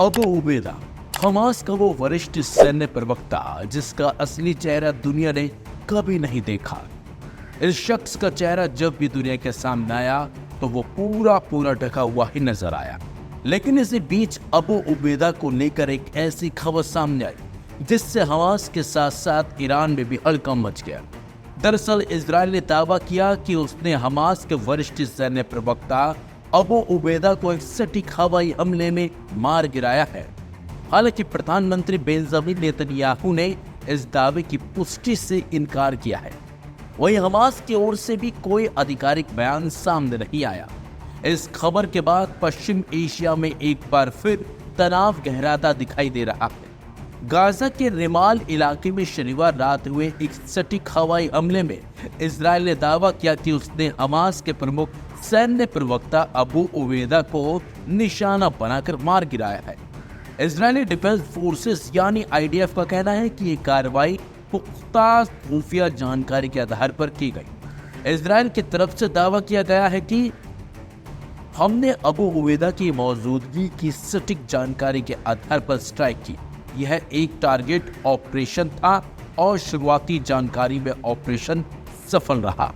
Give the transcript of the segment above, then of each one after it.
Abu Ubaida Hamas का वो वरिष्ठ सैन्य प्रवक्ता जिसका असली चेहरा दुनिया ने कभी नहीं देखा। इस शख्स का चेहरा जब भी दुनिया के सामने आया तो वो पूरा ढका हुआ ही नजर आया। लेकिन इसी बीच अबू उबैदा को लेकर एक ऐसी खबर सामने आई जिससे हमास के साथ साथ ईरान में भी हड़कंप मच गया। दरअसल इजराइल ने दावा किया कि उसने हमास के वरिष्ठ सैन्य प्रवक्ता अबू उबैदा को एक सटीक हवाई हमले में मार गिराया है। हालांकि प्रधानमंत्री बेंजामिन नेतन्याहू ने इस दावे की पुष्टि से इनकार किया है। वहीं हमास की ओर से भी कोई आधिकारिक बयान सामने नहीं आया। इस खबर के बाद पश्चिम एशिया में एक बार फिर तनाव गहराता दिखाई दे रहा है। गाजा के रिमाल इलाके में शनिवार रात हुए एक सटीक हवाई हमले में इजराइल ने दावा किया कि उसने हमास के प्रमुख सैन्य प्रवक्ता अबू उबैदा को निशाना बनाकर मार गिराया है। इजरायली डिफेंस फोर्सेस यानी आईडीएफ का कहना है कि ये कार्रवाई पुख्ता खुफिया जानकारी के आधार पर की गई। इजराइल की तरफ से दावा किया गया है कि हमने अबू उबैदा की मौजूदगी की सटीक जानकारी के आधार पर स्ट्राइक की। यह एक टारगेट ऑपरेशन था और शुरुआती जानकारी में ऑपरेशन सफल रहा।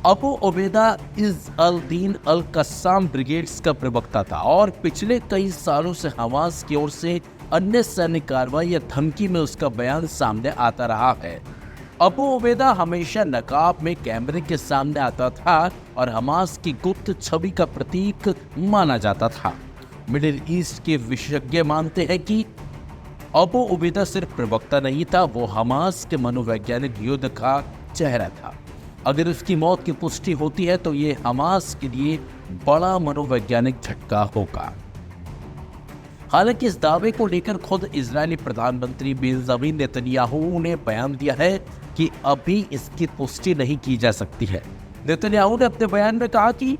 Abu Ubaida is all Deen Al Qassam brigades का प्रवक्ता था और पिछले कई सालों से हमास की ओर से अन्य सैन्य कार्रवाई या धमकी में उसका बयान सामने आता रहा है। अबू उबैदा हमेशा नकाब में कैमरे के सामने आता था और हमास की गुप्त छवि का प्रतीक माना जाता था। मिडिल ईस्ट के विशेषज्ञ मानते हैं कि अबू उबैदा सिर्फ प्रवक्ता नहीं था, वो हमास के मनोवैज्ञानिक युद्ध का चेहरा था। अगर उसकी मौत की पुष्टि होती है तो ये हमास के लिए बड़ा मनोवैज्ञानिक झटका होगा। हालांकि इस दावे को लेकर खुद इजरायली प्रधानमंत्री बेंजामिन नेतन्याहू ने बयान दिया है कि अभी इसकी पुष्टि नहीं की जा सकती है। नेतन्याहू ने अपने बयान में कहा कि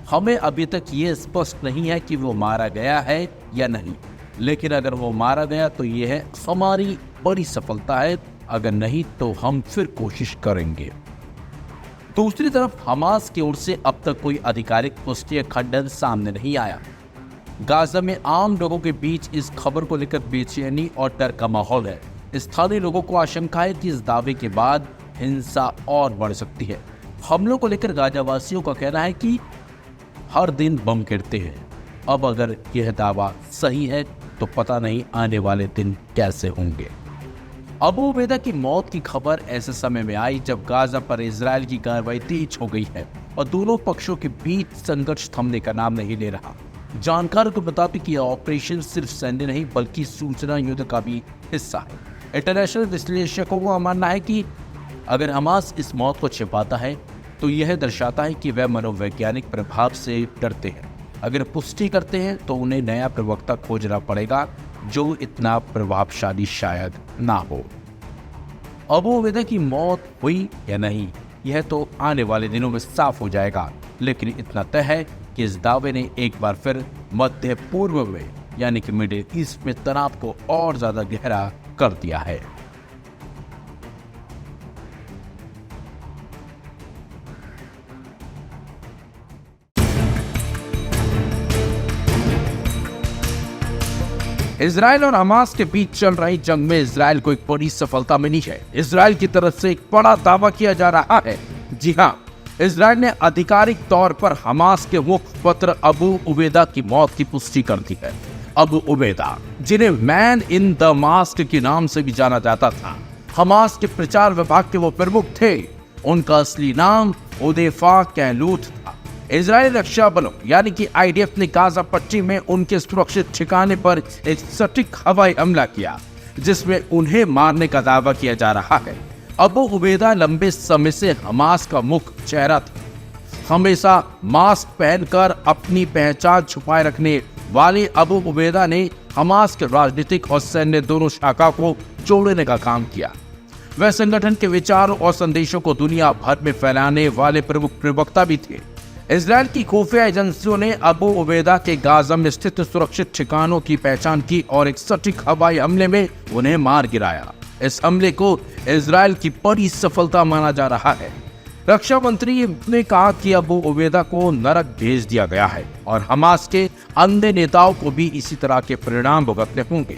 हमें अभी तक ये स्पष्ट नहीं है कि वो मारा गया है या नहीं, लेकिन अगर वो मारा गया तो यह हमारी बड़ी सफलता है, अगर नहीं तो हम फिर कोशिश करेंगे। दूसरी तरफ हमास की ओर से अब तक कोई आधिकारिक पुष्टि या खंडन सामने नहीं आया। गाजा में आम लोगों के बीच इस खबर को लेकर बेचैनी और डर का माहौल है। स्थानीय लोगों को आशंका है कि इस दावे के बाद हिंसा और बढ़ सकती है। हमलों को लेकर गाजावासियों का कहना है कि हर दिन बम गिरते हैं। अब अगर यह दावा सही है तो पता नहीं आने वाले दिन कैसे होंगे। अबू उबैदा की मौत की खबर ऐसे समय में आई जब गाजा पर इजराइल की कार्रवाई तेज हो गई है और दोनों पक्षों के बीच संघर्ष थमने का नाम नहीं ले रहा। जानकारों के मुताबिक यह ऑपरेशन सिर्फ सैन्य नहीं बल्कि सूचना युद्ध का भी हिस्सा है। इंटरनेशनल विश्लेषकों का मानना है कि अगर हमास इस मौत को छिपाता है तो यह दर्शाता है कि वह मनोवैज्ञानिक प्रभाव से डरते हैं। अगर पुष्टि करते हैं तो उन्हें नया प्रवक्ता खोजना पड़ेगा जो इतना प्रभावशाली शायद ना हो। अबू उबैदा की मौत हुई या नहीं यह तो आने वाले दिनों में साफ हो जाएगा, लेकिन इतना तय है कि इस दावे ने एक बार फिर मध्य पूर्व में यानी कि मिडिल ईस्ट में तनाव को और ज्यादा गहरा कर दिया है। इजराइल और हमास के बीच चल रही जंग में इजराइल को एक बड़ी सफलता मिली है। इजराइल की तरफ से एक बड़ा दावा किया जा रहा है। जी हाँ, इजराइल ने आधिकारिक तौर पर हमास के मुखपत्र अबू उबैदा की मौत की पुष्टि कर दी है। अबू उबैदा, जिन्हें मैन इन द मास्क के नाम से भी जाना जाता था, हमास के प्रचार विभाग के वो प्रमुख थे। उनका असली नाम उदैफा कैलूथ था। इजरायली रक्षा बलों यानी कि आईडीएफ ने गाजा पट्टी में उनके सुरक्षित ठिकाने पर एक सटीक हवाई हमला किया जिसमें उन्हें मारने का दावा किया जा रहा है। अबू उबैदा लंबे समय से हमास का मुख्य चेहरा था। हमेशा मास्क पहनकर अपनी पहचान छुपाए रखने वाले अबू उबैदा ने हमास के राजनीतिक और सैन्य दोनों शाखा को जोड़ने का काम किया। वह संगठन के विचारों और संदेशों को दुनिया भर में फैलाने वाले प्रमुख प्रवक्ता भी थे। इजराइल की खुफिया एजेंसियों ने अबू उबैदा के गाजा में स्थित सुरक्षित ठिकानों की पहचान की और एक सटीक हवाई हमले में उन्हें मार गिराया। इस हमले को इजराइल की बड़ी सफलता माना जा रहा है। रक्षा मंत्री ने कहा कि अबू उबैदा को नरक भेज दिया गया है और हमास के अन्य नेताओं को भी इसी तरह के परिणाम भुगतने होंगे।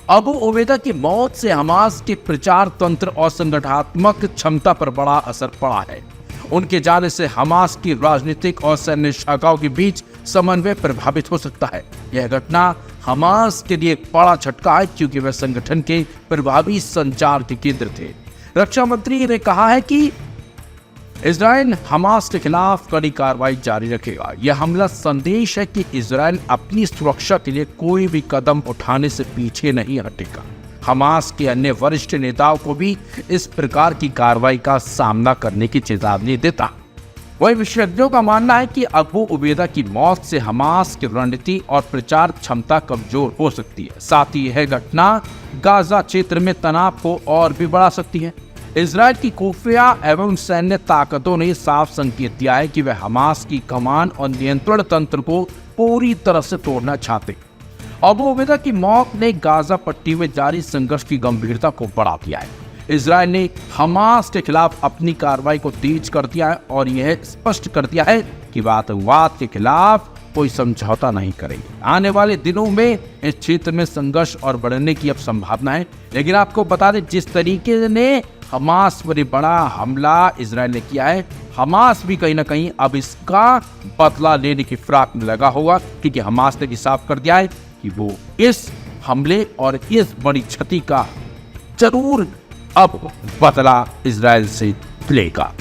अबू उबैदा की मौत से हमास के प्रचार तंत्र और संगठनात्मक क्षमता पर बड़ा असर पड़ा है। उनके जाने से हमास की राजनीतिक और सैन्य शाखाओं के बीच समन्वय प्रभावित हो सकता है। यह घटना हमास के लिए एक बड़ा झटका है क्योंकि वह संगठन के प्रभावी संचार के केंद्र थे। रक्षा मंत्री ने कहा है कि इजराइल हमास के खिलाफ कड़ी कार्रवाई जारी रखेगा। यह हमला संदेश है कि इजराइल अपनी सुरक्षा के लिए कोई भी कदम उठाने से पीछे नहीं हटेगा। हमास के अन्य वरिष्ठ नेताओं को भी इस प्रकार की कार्रवाई का सामना करने की चेतावनी देता। वहीं विशेषज्ञों का मानना है कि अबू उबैदा की मौत से हमास की रणनीति और प्रचार क्षमता कमजोर हो सकती है। साथ ही यह घटना गाजा क्षेत्र में तनाव को और भी बढ़ा सकती है। इजराइल की खुफिया एवं सैन्य ताकतों ने साफ संकेत दिया है कि वे हमास की कमान और नियंत्रण तंत्र को पूरी तरह से तोड़ना चाहते। अबू उबैदा की मौत ने गाजा पट्टी में जारी संघर्ष की गंभीरता को बढ़ा दिया है। इजराइल ने हमास के खिलाफ अपनी कार्रवाई को तेज कर दिया है और यह स्पष्ट कर दिया है कि वह आतंकवाद के खिलाफ कोई समझौता नहीं करेंगे। आने वाले दिनों में इस क्षेत्र में संघर्ष और बढ़ने की अब संभावना है। लेकिन आपको बता दें, जिस तरीके ने हमास पर बड़ा हमला इजराइल ने किया है, हमास भी कहीं ना कहीं अब इसका बदला लेने की फिराक में लगा होगा, क्योंकि हमास ने भी साफ कर दिया है कि वो इस हमले और इस बड़ी क्षति का जरूर अब बदला इजराइल से लेगा।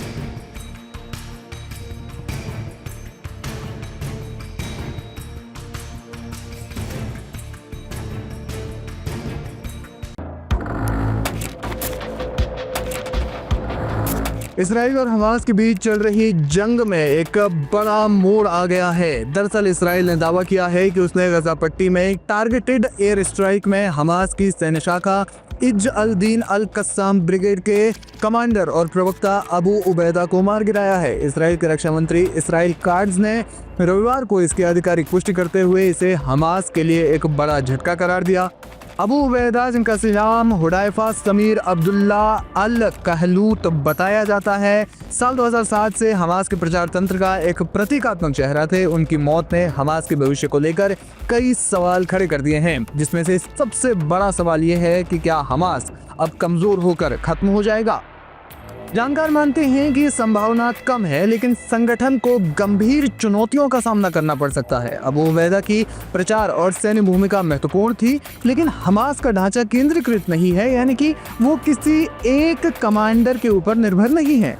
इसराइल और हमास के बीच चल रही जंग में एक बड़ा मोड़ आ गया है। दरअसल इसराइल ने दावा किया है कि उसने गजा पट्टी में एक टारगेटेड एयर स्ट्राइक में हमास की सैन्य शाखा is all Deen Al Qassam brigade के कमांडर और प्रवक्ता अबू उबैदा को मार गिराया है। इसराइल के रक्षा मंत्री इसराइल काट्ज ने रविवार को इसकी आधिकारिक पुष्टि करते हुए इसे हमास के लिए एक बड़ा झटका करार दिया। अबू उबैदा, जिनका असली नाम हुदैफा समीर अब्दुल्ला अल कहलूत बताया जाता है, साल 2007 से हमास के प्रचार तंत्र का एक प्रतीकात्मक चेहरा थे। उनकी मौत ने हमास के भविष्य को लेकर कई सवाल खड़े कर दिए हैं, जिसमें से सबसे बड़ा सवाल यह है कि क्या हमास अब कमजोर होकर खत्म हो जाएगा। जानकार मानते हैं कि संभावना कम है, लेकिन संगठन को गंभीर चुनौतियों का सामना करना पड़ सकता है। अबू उबैदा की प्रचार और सैन्य भूमिका महत्वपूर्ण थी, लेकिन हमास का ढांचा केंद्रीकृत नहीं है, यानी कि वो किसी एक कमांडर के ऊपर निर्भर नहीं है।